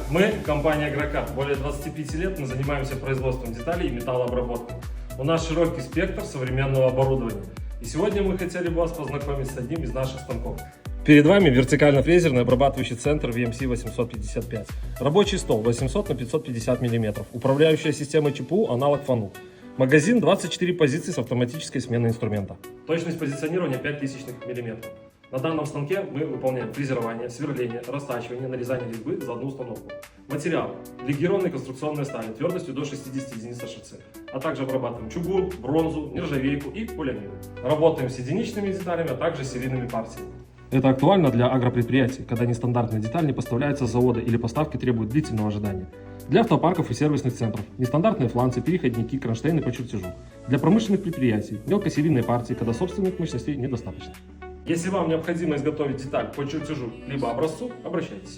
Мы компания «Агрокар». Более 25 лет мы занимаемся производством деталей и металлообработкой. У нас широкий спектр современного оборудования. И сегодня мы хотели бы вас познакомить с одним из наших станков. Перед вами вертикально-фрезерный обрабатывающий центр VMC 855. Рабочий стол 800 на 550 мм. Управляющая система ЧПУ аналог фану. Магазин 24 позиции с автоматической сменой инструмента. Точность позиционирования 0,05 мм. На данном станке мы выполняем фрезерование, сверление, растачивание, нарезание резьбы за одну установку. Материал – легированные конструкционные стали твердостью до 60 единиц ШЦ, а также обрабатываем чугун, бронзу, нержавейку и полиамид. Работаем с единичными деталями, а также серийными партиями. Это актуально для агропредприятий, когда нестандартные детали не поставляются с завода или поставки требуют длительного ожидания. Для автопарков и сервисных центров – нестандартные фланцы, переходники, кронштейны по чертежу. Для промышленных предприятий – мелкосерийные партии, когда собственных мощностей недостаточно. Если вам необходимо изготовить деталь по чертежу либо образцу, обращайтесь.